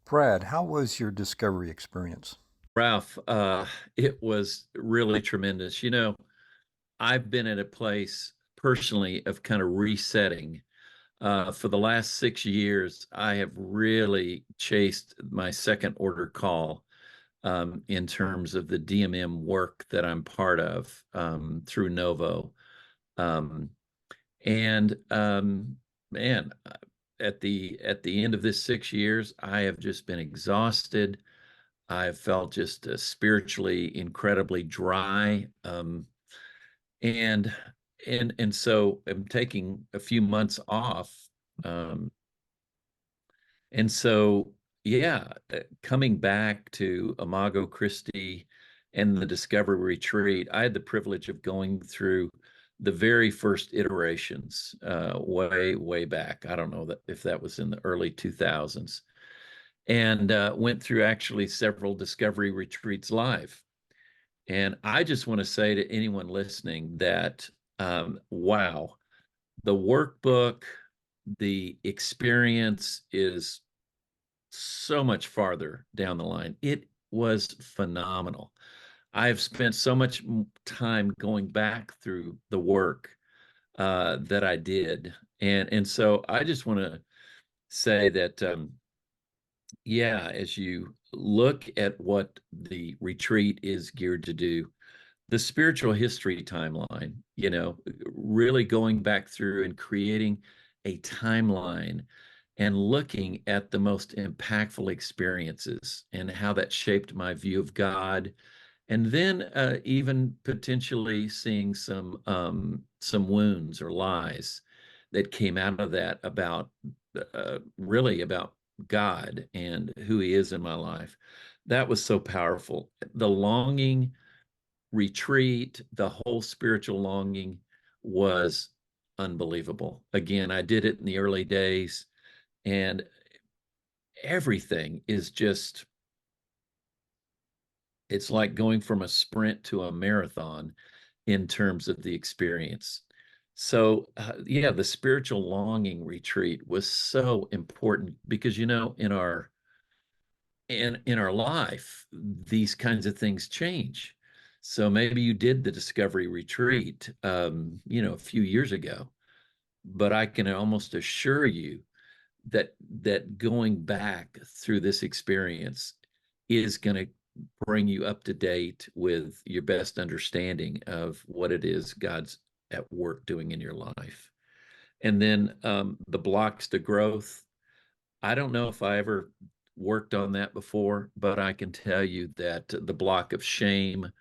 Brad, how was your discovery experience? Ralph, it was really tremendous. I've been at a place personally of kind of resetting. For the last 6 years, I have really chased my second order call in terms of the DMM work that I'm part of through Novo. Um, and man, at the end of this 6 years, I have just been exhausted. I felt just spiritually incredibly dry, and so I'm taking a few months off, um, and so yeah, coming back to Imago Christi and the Discovery Retreat, I had the privilege of going through the very first iterations, way back. I don't know if that was in the early 2000s, and went through actually several discovery retreats live. And I just want to say to anyone listening that, wow, the workbook, the experience is so much farther down the line. It was phenomenal. I've spent so much time going back through the work that I did. And so I just want to say that yeah, as you look at what the retreat is geared to do, the spiritual history timeline, really going back through and creating a timeline and looking at the most impactful experiences and how that shaped my view of God. And then even potentially seeing some wounds or lies that came out of that about really about God and who He is in my life. That was so powerful. The longing retreat, the whole spiritual longing was unbelievable. Again, I did it in the early days, and everything is just, it's like going from a sprint to a marathon in terms of the experience. So, yeah, the spiritual longing retreat was so important because, in our life, these kinds of things change. So maybe you did the discovery retreat, a few years ago, but I can almost assure you that going back through this experience is going to bring you up to date with your best understanding of what it is God's at work doing in your life. And then the blocks to growth. I don't know if I ever worked on that before, but I can tell you that the block of shame,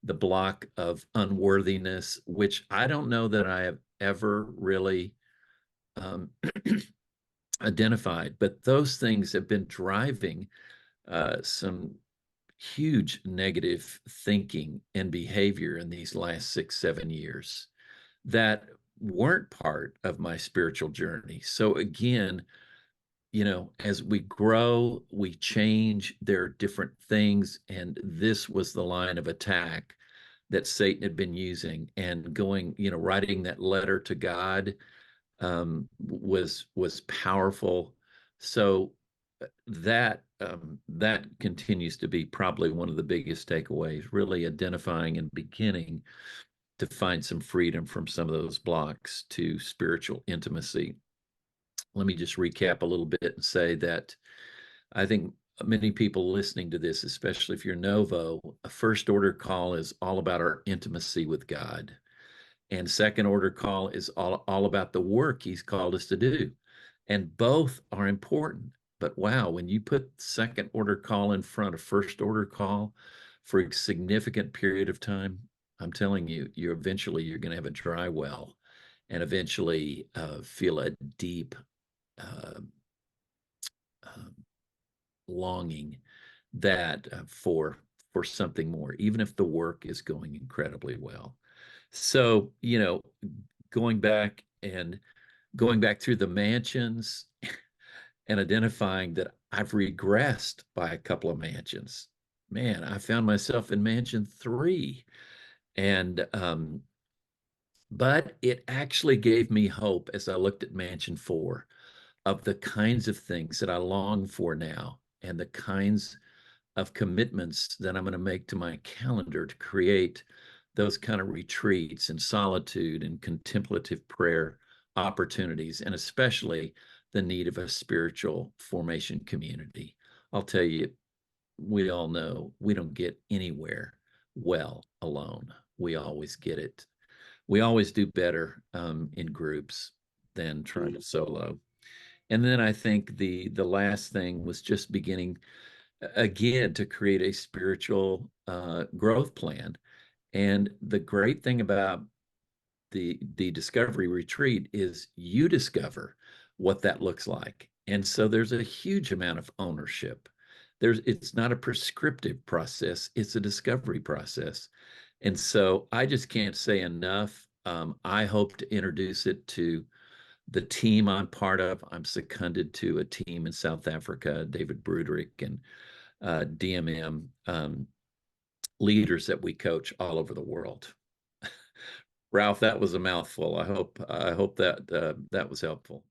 the block of unworthiness, which I don't know that I have ever really um, identified, but those things have been driving some huge negative thinking and behavior in these last 6, 7 years that weren't part of my spiritual journey. So again, as we grow, we change, there are different things. And this was the line of attack that Satan had been using and going, writing that letter to God was powerful. So that continues to be probably one of the biggest takeaways, really identifying and beginning to find some freedom from some of those blocks to spiritual intimacy. Let me just recap a little bit and say that I think many people listening to this, especially if you're Novo, a first order call is all about our intimacy with God. And second order call is all about the work He's called us to do. And both are important. But wow, when you put second order call in front of first order call for a significant period of time, I'm telling you, you're going to have a dry well and eventually feel a deep uh, um, longing that for something more, even if the work is going incredibly well. So, going back and going back through the mansions and identifying that I've regressed by a couple of mansions. Man, I found myself in mansion three. And but it actually gave me hope as I looked at mansion four of the kinds of things that I long for now and the kinds of commitments that I'm going to make to my calendar to create those kind of retreats and solitude and contemplative prayer opportunities, and especially the need of a spiritual formation community. I'll tell you, we all know we don't get anywhere well alone. We always get it. We always do better in groups than trying to solo. And then I think the last thing was just beginning again to create a spiritual growth plan. And the great thing about the discovery retreat is you discover what that looks like. And so there's a huge amount of ownership. It's not a prescriptive process, it's a discovery process. And so I just can't say enough. I hope to introduce it to the team I'm part of. I'm seconded to a team in South Africa, David Bruderick and DMM leaders that we coach all over the world. Ralph, that was a mouthful. I hope that that was helpful.